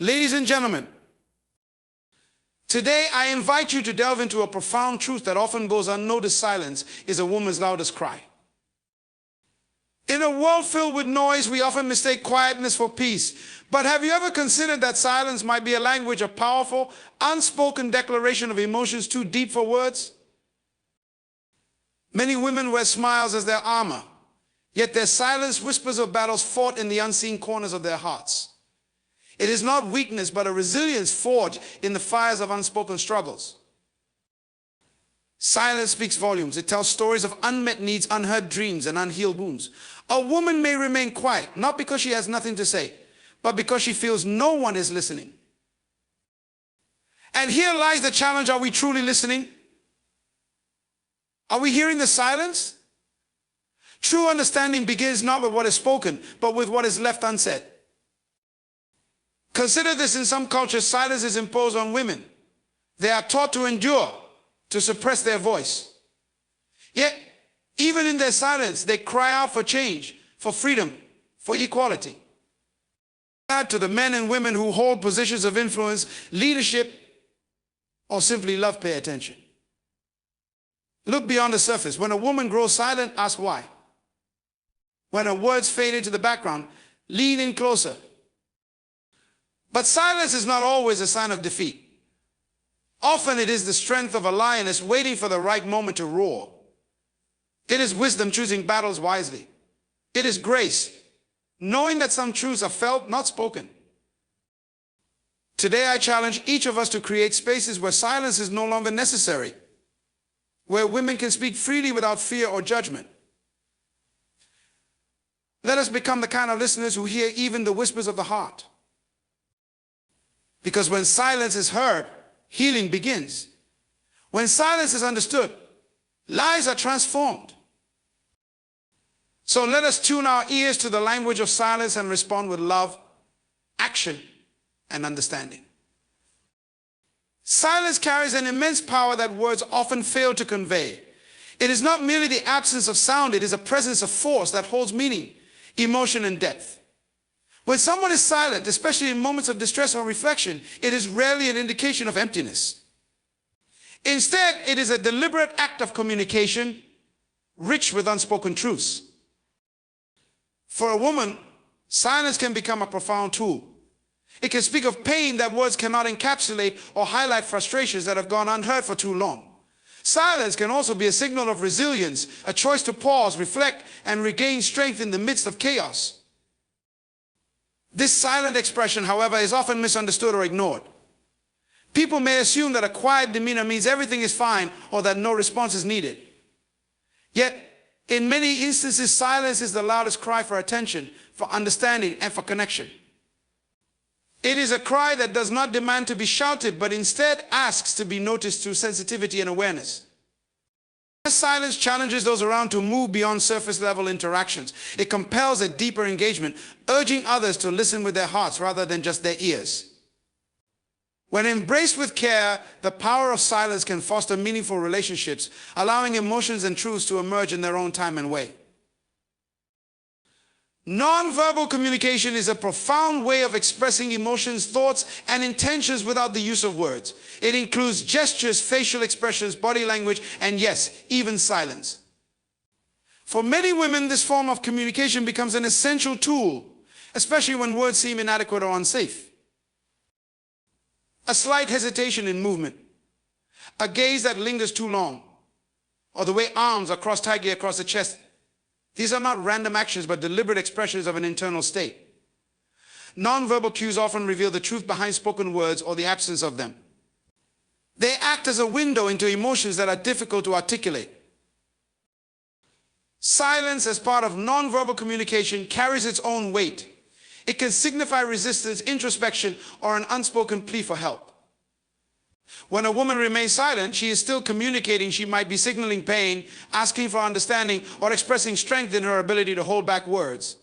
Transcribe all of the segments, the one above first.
Ladies and gentlemen, today I invite you to delve into a profound truth that often goes unnoticed. Silence is a woman's loudest cry. In a world filled with noise, we often mistake quietness for peace. But have you ever considered that silence might be a language, a powerful, unspoken declaration of emotions too deep for words? Many women wear smiles as their armor, yet their silence whispers of battles fought in the unseen corners of their hearts. It is not weakness, but a resilience forged in the fires of unspoken struggles. Silence speaks volumes. It tells stories of unmet needs, unheard dreams, and unhealed wounds. A woman may remain quiet, not because she has nothing to say, but because she feels no one is listening. And here lies the challenge: are we truly listening? Are we hearing the silence? True understanding begins not with what is spoken, but with what is left unsaid. Consider this: in some cultures, silence is imposed on women. They are taught to endure, to suppress their voice. Yet, even in their silence, they cry out for change, for freedom, for equality. Add to the men and women who hold positions of influence, leadership, or simply love, pay attention. Look beyond the surface. When a woman grows silent, ask why. When her words fade into the background, lean in closer. But silence is not always a sign of defeat. Often it is the strength of a lioness waiting for the right moment to roar. It is wisdom choosing battles wisely. It is grace, knowing that some truths are felt, not spoken. Today I challenge each of us to create spaces where silence is no longer necessary, where women can speak freely without fear or judgment. Let us become the kind of listeners who hear even the whispers of the heart. Because when silence is heard, healing begins. When silence is understood, lives are transformed. So let us tune our ears to the language of silence and respond with love, action, and understanding. Silence carries an immense power that words often fail to convey. It is not merely the absence of sound, it is a presence of force that holds meaning, emotion, and depth. When someone is silent, especially in moments of distress or reflection, it is rarely an indication of emptiness. Instead, it is a deliberate act of communication, rich with unspoken truths. For a woman, silence can become a profound tool. It can speak of pain that words cannot encapsulate, or highlight frustrations that have gone unheard for too long. Silence can also be a signal of resilience, a choice to pause, reflect, and regain strength in the midst of chaos. This silent expression, however, is often misunderstood or ignored. People may assume that a quiet demeanor means everything is fine or that no response is needed. Yet, in many instances, silence is the loudest cry for attention, for understanding, and for connection. It is a cry that does not demand to be shouted, but instead asks to be noticed through sensitivity and awareness. Silence challenges those around to move beyond surface-level interactions. It compels a deeper engagement, urging others to listen with their hearts rather than just their ears. When embraced with care, the power of silence can foster meaningful relationships, allowing emotions and truths to emerge in their own time and way. Non-verbal communication is a profound way of expressing emotions, thoughts, and intentions without the use of words. It includes gestures, facial expressions, body language, and yes, even silence. For many women, this form of communication becomes an essential tool, especially when words seem inadequate or unsafe. A slight hesitation in movement, a gaze that lingers too long, or the way arms are crossed tightly across the chest. These are not random actions, but deliberate expressions of an internal state. Non-verbal cues often reveal the truth behind spoken words or the absence of them. They act as a window into emotions that are difficult to articulate. Silence, as part of non-verbal communication, carries its own weight. It can signify resistance, introspection, or an unspoken plea for help. When a woman remains silent, she is still communicating. She might be signaling pain, asking for understanding, or expressing strength in her ability to hold back words.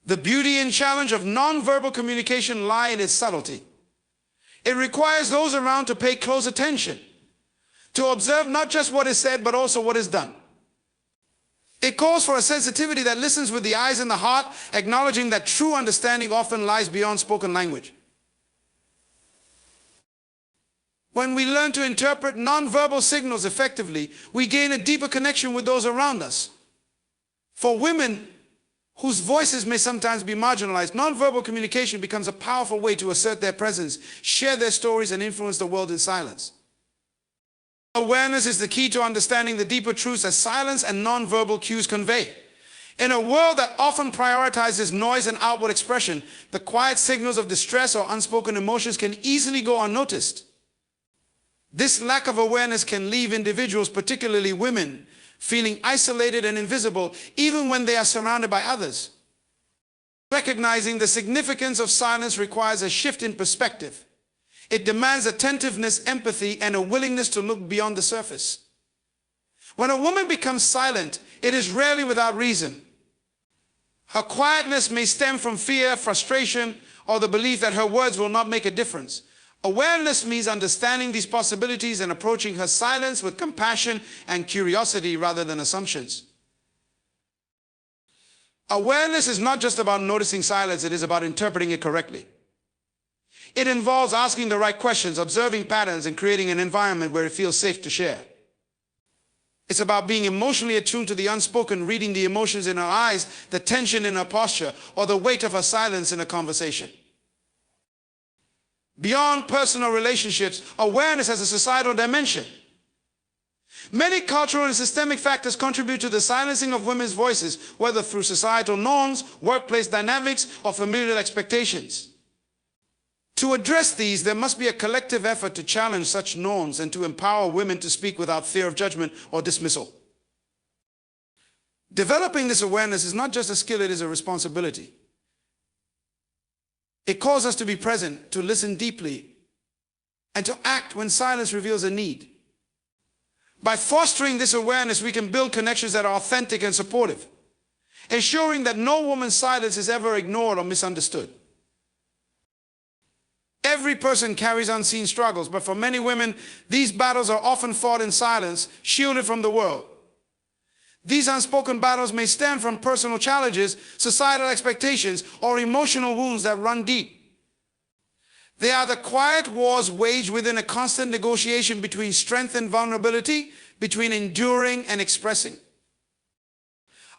The beauty and challenge of non-verbal communication lie in its subtlety. It requires those around to pay close attention, to observe not just what is said, but also what is done. It calls for a sensitivity that listens with the eyes and the heart, acknowledging that true understanding often lies beyond spoken language. When we learn to interpret nonverbal signals effectively, we gain a deeper connection with those around us. For women whose voices may sometimes be marginalized, nonverbal communication becomes a powerful way to assert their presence, share their stories, and influence the world in silence. Awareness is the key to understanding the deeper truths that silence and nonverbal cues convey. In a world that often prioritizes noise and outward expression, the quiet signals of distress or unspoken emotions can easily go unnoticed. This lack of awareness can leave individuals, particularly women, feeling isolated and invisible even when they are surrounded by others. Recognizing the significance of silence requires a shift in perspective. It demands attentiveness, empathy, and a willingness to look beyond the surface. When a woman becomes silent, it is rarely without reason. Her quietness may stem from fear, frustration, or the belief that her words will not make a difference. Awareness means understanding these possibilities and approaching her silence with compassion and curiosity rather than assumptions. Awareness is not just about noticing silence, it is about interpreting it correctly. It involves asking the right questions, observing patterns, and creating an environment where it feels safe to share. It's about being emotionally attuned to the unspoken, reading the emotions in her eyes, the tension in her posture, or the weight of her silence in a conversation. Beyond personal relationships, awareness has a societal dimension. Many cultural and systemic factors contribute to the silencing of women's voices, whether through societal norms, workplace dynamics, or familial expectations. To address these, there must be a collective effort to challenge such norms and to empower women to speak without fear of judgment or dismissal. Developing this awareness is not just a skill, it is a responsibility. It calls us to be present, to listen deeply, and to act when silence reveals a need. By fostering this awareness, we can build connections that are authentic and supportive, ensuring that no woman's silence is ever ignored or misunderstood. Every person carries unseen struggles, but for many women, these battles are often fought in silence, shielded from the world. These unspoken battles may stem from personal challenges, societal expectations, or emotional wounds that run deep. They are the quiet wars waged within a constant negotiation between strength and vulnerability, between enduring and expressing.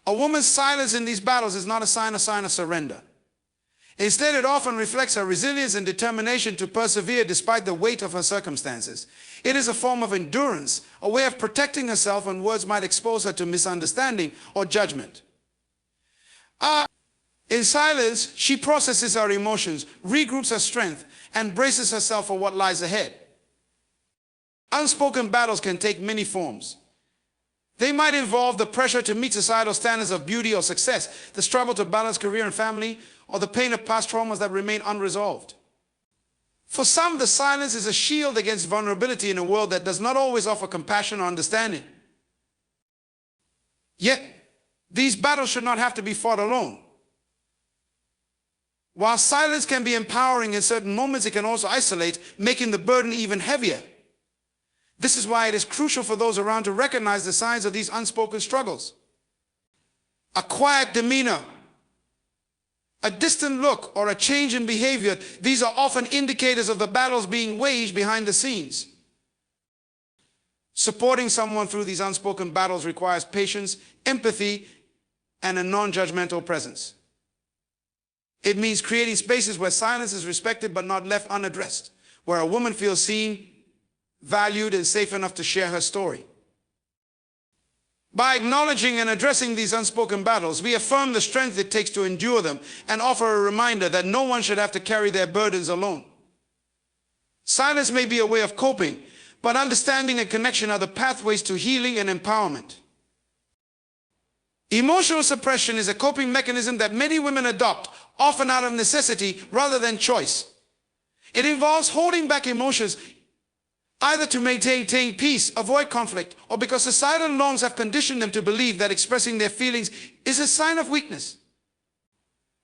A woman's silence in these battles is not a sign of surrender. Instead, it often reflects her resilience and determination to persevere despite the weight of her circumstances. It is a form of endurance, a way of protecting herself when words might expose her to misunderstanding or judgment. In silence, she processes her emotions, regroups her strength, and braces herself for what lies ahead. Unspoken battles can take many forms. They might involve the pressure to meet societal standards of beauty or success, the struggle to balance career and family, or the pain of past traumas that remain unresolved. For some, the silence is a shield against vulnerability in a world that does not always offer compassion or understanding. Yet, these battles should not have to be fought alone. While silence can be empowering in certain moments, it can also isolate, making the burden even heavier. This is why it is crucial for those around to recognize the signs of these unspoken struggles. A quiet demeanor, a distant look, or a change in behavior, these are often indicators of the battles being waged behind the scenes. Supporting someone through these unspoken battles requires patience, empathy, and a non-judgmental presence. It means creating spaces where silence is respected but not left unaddressed, where a woman feels seen, valued, and safe enough to share her story. By acknowledging and addressing these unspoken battles, we affirm the strength it takes to endure them and offer a reminder that no one should have to carry their burdens alone. Silence may be a way of coping, but understanding and connection are the pathways to healing and empowerment. Emotional suppression is a coping mechanism that many women adopt, often out of necessity rather than choice. It involves holding back emotions, either to maintain peace, avoid conflict, or because societal norms have conditioned them to believe that expressing their feelings is a sign of weakness.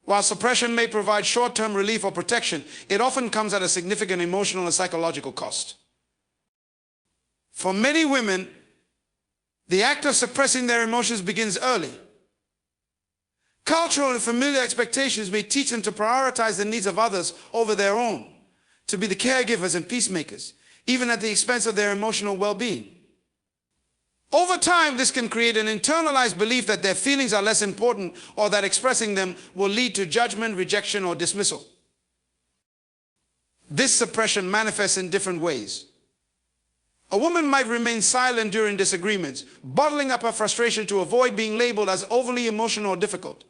While suppression may provide short-term relief or protection, it often comes at a significant emotional and psychological cost. For many women, The act of suppressing their emotions begins early. Cultural and familiar expectations may teach them to prioritize the needs of others over their own, to be the caregivers and peacemakers, even at the expense of their emotional well-being. Over time, this can create an internalized belief that their feelings are less important or that expressing them will lead to judgment, rejection, or dismissal. This suppression manifests in different ways. A woman might remain silent during disagreements, bottling up her frustration to avoid being labeled as overly emotional or difficult.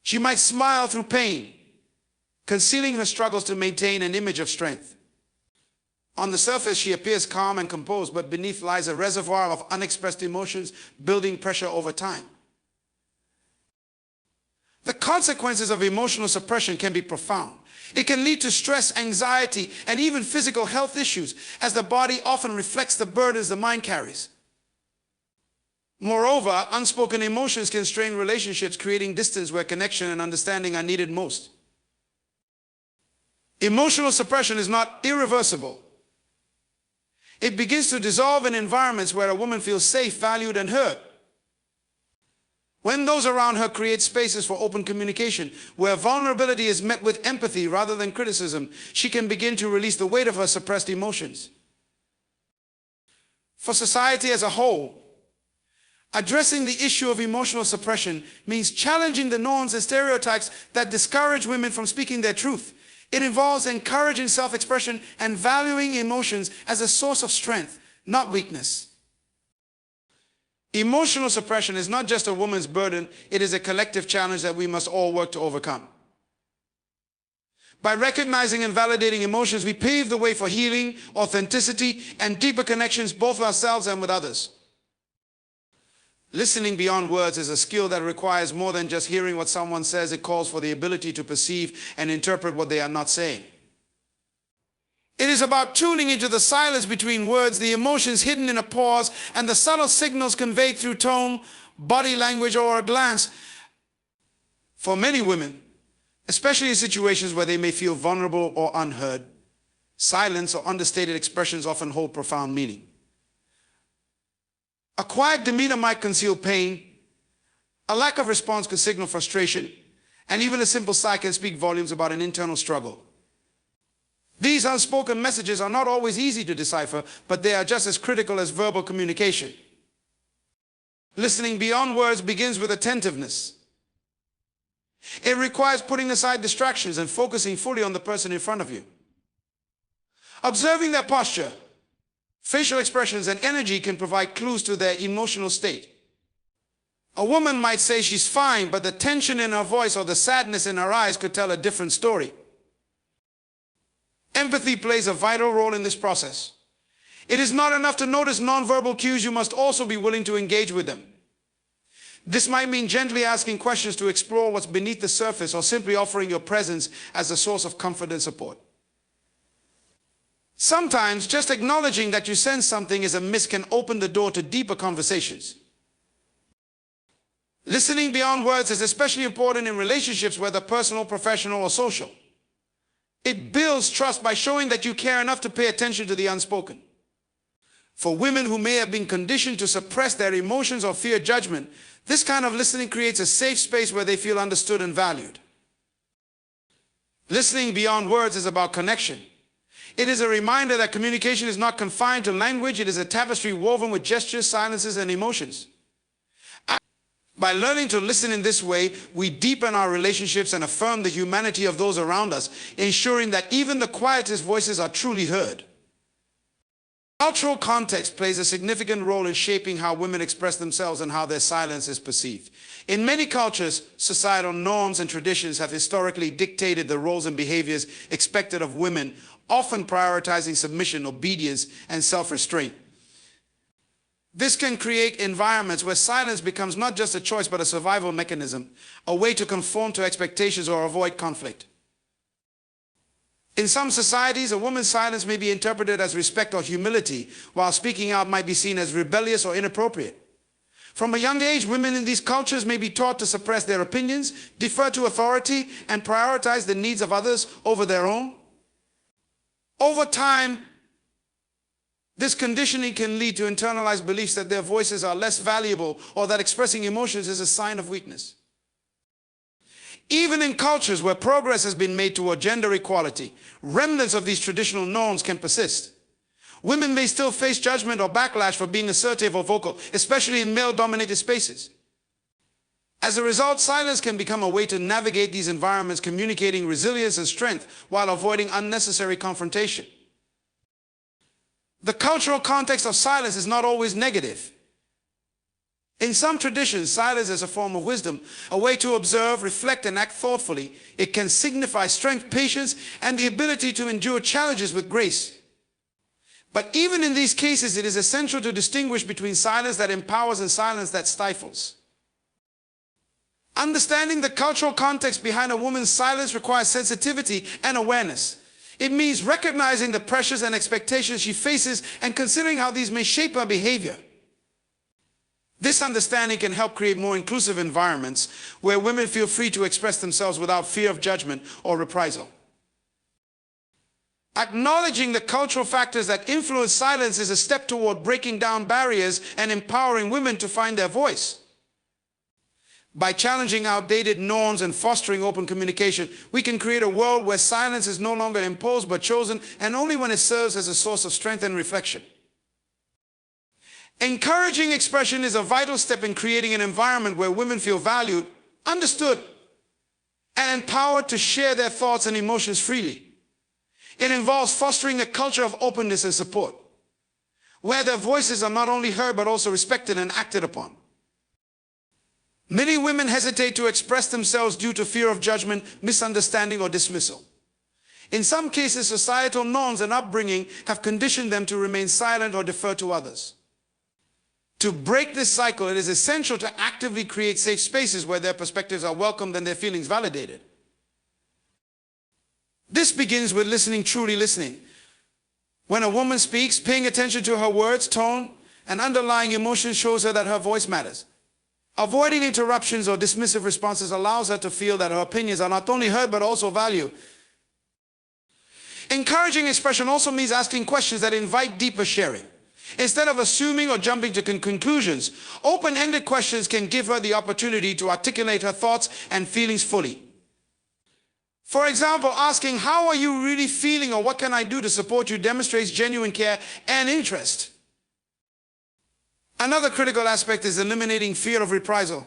She might smile through pain, concealing her struggles to maintain an image of strength. On the surface, she appears calm and composed, but beneath lies a reservoir of unexpressed emotions, building pressure over time. The consequences of emotional suppression can be profound. It can lead to stress, anxiety, and even physical health issues, as the body often reflects the burdens the mind carries. Moreover, unspoken emotions can strain relationships, creating distance where connection and understanding are needed most. Emotional suppression is not irreversible. It begins to dissolve in environments where a woman feels safe, valued, and heard. When those around her create spaces for open communication, where vulnerability is met with empathy rather than criticism, she can begin to release the weight of her suppressed emotions. For society as a whole, addressing the issue of emotional suppression means challenging the norms and stereotypes that discourage women from speaking their truth. It involves encouraging self-expression and valuing emotions as a source of strength, not weakness. Emotional suppression is not just a woman's burden, it is a collective challenge that we must all work to overcome. By recognizing and validating emotions, we pave the way for healing, authenticity, and deeper connections both with ourselves and with others. Listening beyond words is a skill that requires more than just hearing what someone says. It calls for the ability to perceive and interpret what they are not saying. It is about tuning into the silence between words, the emotions hidden in a pause, and the subtle signals conveyed through tone, body language, or a glance. For many women, especially in situations where they may feel vulnerable or unheard, silence or understated expressions often hold profound meaning. A quiet demeanor might conceal pain, a lack of response could signal frustration, and even a simple sigh can speak volumes about an internal struggle. These unspoken messages are not always easy to decipher, but they are just as critical as verbal communication. Listening beyond words begins with attentiveness. It requires putting aside distractions and focusing fully on the person in front of you. Observing their posture, facial expressions, and energy can provide clues to their emotional state. A woman might say she's fine, but the tension in her voice or the sadness in her eyes could tell a different story. Empathy plays a vital role in this process. It is not enough to notice nonverbal cues, you must also be willing to engage with them. This might mean gently asking questions to explore what's beneath the surface, or simply offering your presence as a source of comfort and support. Sometimes just acknowledging that you sense something is amiss can open the door to deeper conversations. Listening beyond words is especially important in relationships, whether personal, professional, or social. It builds trust by showing that you care enough to pay attention to the unspoken. For women who may have been conditioned to suppress their emotions or fear judgment, this kind of listening creates a safe space where they feel understood and valued. Listening beyond words is about connection. It is a reminder that communication is not confined to language. It is a tapestry woven with gestures, silences, and emotions. By learning to listen in this way, we deepen our relationships and affirm the humanity of those around us, ensuring that even the quietest voices are truly heard. Cultural context plays a significant role in shaping how women express themselves and how their silence is perceived. In many cultures, societal norms and traditions have historically dictated the roles and behaviors expected of women, often prioritizing submission, obedience, and self-restraint. This can create environments where silence becomes not just a choice but a survival mechanism, a way to conform to expectations or avoid conflict. In some societies, a woman's silence may be interpreted as respect or humility, while speaking out might be seen as rebellious or inappropriate. From a young age, women in these cultures may be taught to suppress their opinions, defer to authority, and prioritize the needs of others over their own. Over time, This conditioning can lead to internalized beliefs that their voices are less valuable or that expressing emotions is a sign of weakness. Even in cultures where progress has been made toward gender equality, remnants of these traditional norms can persist. Women may still face judgment or backlash for being assertive or vocal, especially in male-dominated spaces. As a result, silence can become a way to navigate these environments, communicating resilience and strength while avoiding unnecessary confrontation. The cultural context of silence is not always negative. In some traditions, silence is a form of wisdom, a way to observe, reflect, and act thoughtfully. It can signify strength, patience, and the ability to endure challenges with grace. But even in these cases, it is essential to distinguish between silence that empowers and silence that stifles. Understanding the cultural context behind a woman's silence requires sensitivity and awareness. It means recognizing the pressures and expectations she faces and considering how these may shape her behavior. This understanding can help create more inclusive environments where women feel free to express themselves without fear of judgment or reprisal. Acknowledging the cultural factors that influence silence is a step toward breaking down barriers and empowering women to find their voice. By challenging outdated norms and fostering open communication, we can create a world where silence is no longer imposed but chosen, and only when it serves as a source of strength and reflection. Encouraging expression is a vital step in creating an environment where women feel valued, understood, and empowered to share their thoughts and emotions freely. It involves fostering a culture of openness and support, where their voices are not only heard but also respected and acted upon. Many women hesitate to express themselves due to fear of judgment, misunderstanding, or dismissal. In some cases, societal norms and upbringing have conditioned them to remain silent or defer to others. To break this cycle, it is essential to actively create safe spaces where their perspectives are welcomed and their feelings validated. This begins with listening, truly listening. When a woman speaks, paying attention to her words, tone, and underlying emotion shows her that her voice matters. Avoiding interruptions or dismissive responses allows her to feel that her opinions are not only heard but also valued. Encouraging expression also means asking questions that invite deeper sharing. Instead of assuming or jumping to conclusions, open-ended questions can give her the opportunity to articulate her thoughts and feelings fully. For example, asking, "How are you really feeling?" or "What can I do to support you?" demonstrates genuine care and interest. Another critical aspect is eliminating fear of reprisal.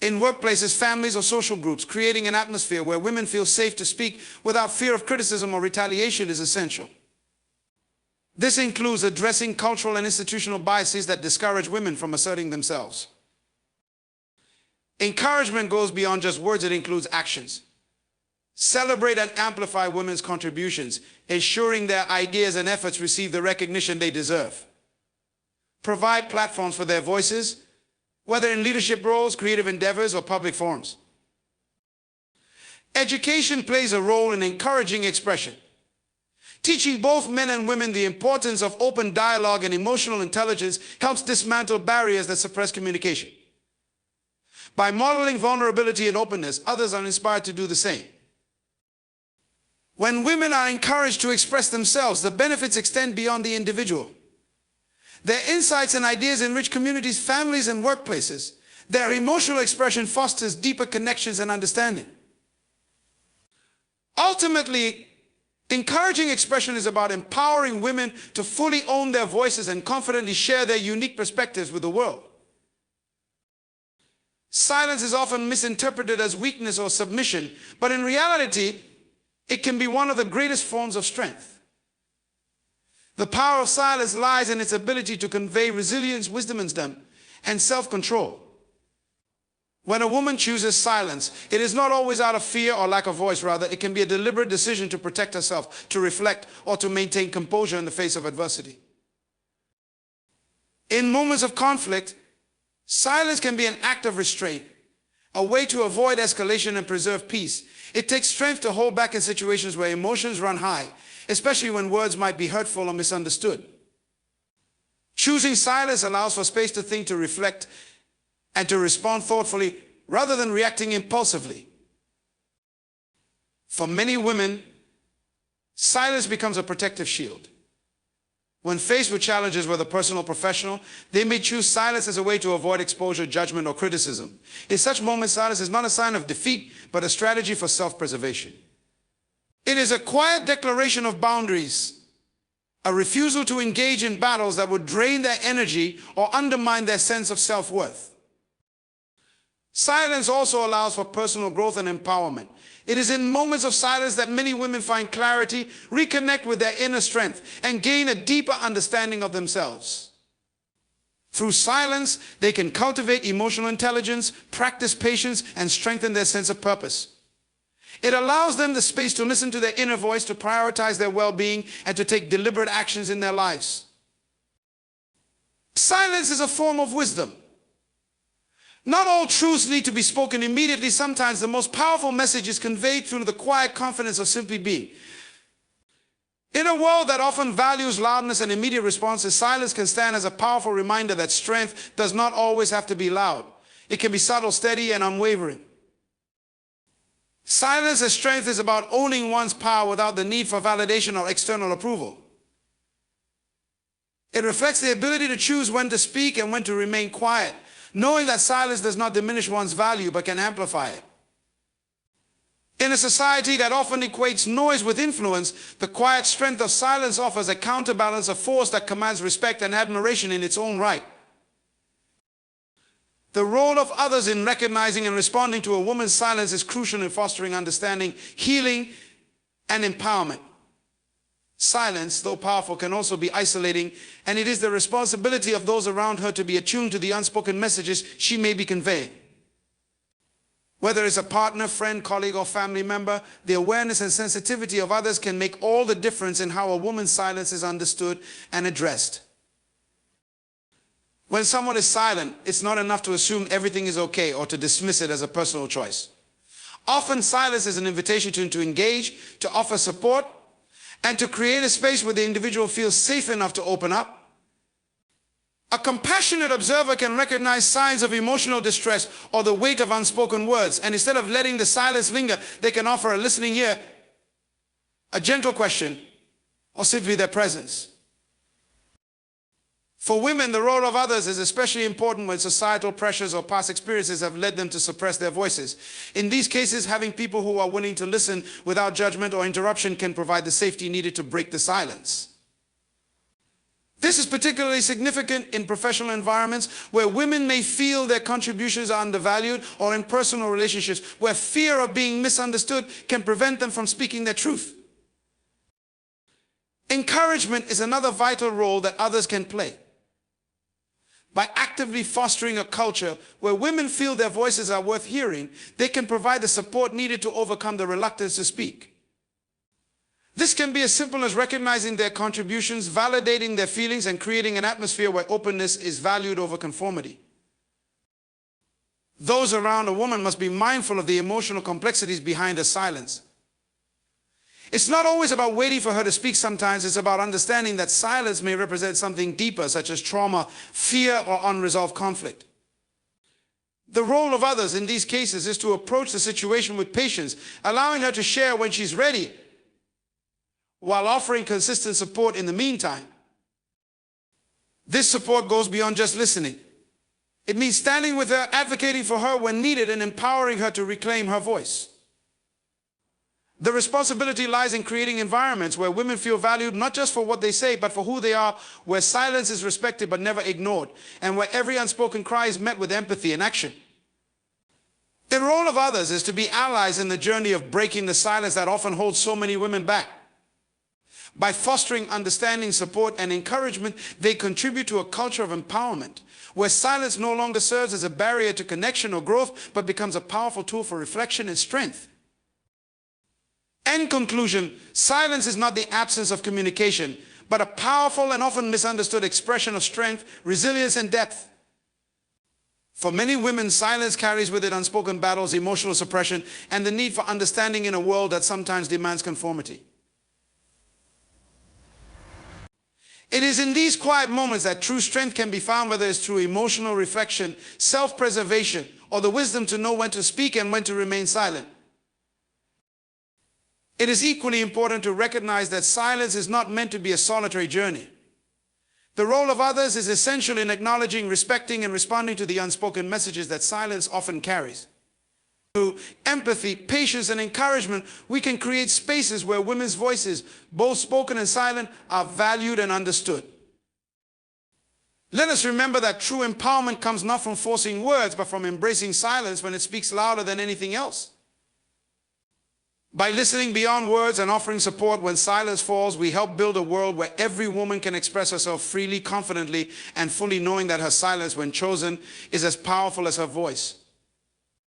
In workplaces, families, or social groups, creating an atmosphere where women feel safe to speak without fear of criticism or retaliation is essential. This includes addressing cultural and institutional biases that discourage women from asserting themselves. Encouragement goes beyond just words, it includes actions. Celebrate and amplify women's contributions, ensuring their ideas and efforts receive the recognition they deserve. Provide platforms for their voices, whether in leadership roles, creative endeavors, or public forums. Education plays a role in encouraging expression. Teaching both men and women the importance of open dialogue and emotional intelligence helps dismantle barriers that suppress communication. By modeling vulnerability and openness, others are inspired to do the same. When women are encouraged to express themselves, the benefits extend beyond the individual. Their insights and ideas enrich communities, families, and workplaces. Their emotional expression fosters deeper connections and understanding. Ultimately, encouraging expression is about empowering women to fully own their voices and confidently share their unique perspectives with the world. Silence is often misinterpreted as weakness or submission, but in reality, it can be one of the greatest forms of strength. The power of silence lies in its ability to convey resilience, wisdom, and self-control. When a woman chooses silence, it is not always out of fear or lack of voice. Rather, it can be a deliberate decision to protect herself, to reflect, or to maintain composure in the face of adversity. In moments of conflict, silence can be an act of restraint, a way to avoid escalation and preserve peace. It takes strength to hold back in situations where emotions run high, especially when words might be hurtful or misunderstood. Choosing silence allows for space to think, to reflect, and to respond thoughtfully rather than reacting impulsively. For many women, silence becomes a protective shield. When faced with challenges, whether personal or professional, they may choose silence as a way to avoid exposure, judgment, or criticism. In such moments, silence is not a sign of defeat, but a strategy for self-preservation. It is a quiet declaration of boundaries, a refusal to engage in battles that would drain their energy or undermine their sense of self-worth. Silence also allows for personal growth and empowerment. It is in moments of silence that many women find clarity, reconnect with their inner strength, and gain a deeper understanding of themselves. Through silence, they can cultivate emotional intelligence, practice patience, and strengthen their sense of purpose. It allows them the space to listen to their inner voice, to prioritize their well-being, and to take deliberate actions in their lives. Silence is a form of wisdom. Not all truths need to be spoken immediately. Sometimes the most powerful message is conveyed through the quiet confidence of simply being. In a world that often values loudness and immediate responses, silence can stand as a powerful reminder that strength does not always have to be loud. It can be subtle, steady, and unwavering. Silence as strength is about owning one's power without the need for validation or external approval. It reflects the ability to choose when to speak and when to remain quiet, knowing that silence does not diminish one's value but can amplify it. In a society that often equates noise with influence, the quiet strength of silence offers a counterbalance, of force that commands respect and admiration in its own right. The role of others in recognizing and responding to a woman's silence is crucial in fostering understanding, healing, and empowerment. Silence, though powerful, can also be isolating, and it is the responsibility of those around her to be attuned to the unspoken messages she may be conveying. Whether it's a partner, friend, colleague, or family member, the awareness and sensitivity of others can make all the difference in how a woman's silence is understood and addressed. When someone is silent, it's not enough to assume everything is okay or to dismiss it as a personal choice. Often silence is an invitation to engage, to offer support, and to create a space where the individual feels safe enough to open up. A compassionate observer can recognize signs of emotional distress or the weight of unspoken words, and instead of letting the silence linger, they can offer a listening ear, a gentle question, or simply their presence. For women, the role of others is especially important when societal pressures or past experiences have led them to suppress their voices. In these cases, having people who are willing to listen without judgment or interruption can provide the safety needed to break the silence. This is particularly significant in professional environments where women may feel their contributions are undervalued, or in personal relationships where fear of being misunderstood can prevent them from speaking their truth. Encouragement is another vital role that others can play. By actively fostering a culture where women feel their voices are worth hearing, they can provide the support needed to overcome the reluctance to speak. This can be as simple as recognizing their contributions, validating their feelings, and creating an atmosphere where openness is valued over conformity. Those around a woman must be mindful of the emotional complexities behind her silence. It's not always about waiting for her to speak. Sometimes it's about understanding that silence may represent something deeper, such as trauma, fear, or unresolved conflict. The role of others in these cases is to approach the situation with patience, allowing her to share when she's ready, while offering consistent support in the meantime. This support goes beyond just listening. It means standing with her, advocating for her when needed, and empowering her to reclaim her voice. The responsibility lies in creating environments where women feel valued not just for what they say, but for who they are, where silence is respected but never ignored, and where every unspoken cry is met with empathy and action. The role of others is to be allies in the journey of breaking the silence that often holds so many women back. By fostering understanding, support, and encouragement, they contribute to a culture of empowerment, where silence no longer serves as a barrier to connection or growth, but becomes a powerful tool for reflection and strength. In conclusion, silence is not the absence of communication, but a powerful and often misunderstood expression of strength, resilience, and depth. For many women, silence carries with it unspoken battles, emotional suppression, and the need for understanding in a world that sometimes demands conformity. It is in these quiet moments that true strength can be found, whether it's through emotional reflection, self-preservation, or the wisdom to know when to speak and when to remain silent. It is equally important to recognize that silence is not meant to be a solitary journey. The role of others is essential in acknowledging, respecting, and responding to the unspoken messages that silence often carries. Through empathy, patience, and encouragement, we can create spaces where women's voices, both spoken and silent, are valued and understood. Let us remember that true empowerment comes not from forcing words, but from embracing silence when it speaks louder than anything else. By listening beyond words and offering support when silence falls, we help build a world where every woman can express herself freely, confidently, and fully knowing that her silence, when chosen, is as powerful as her voice.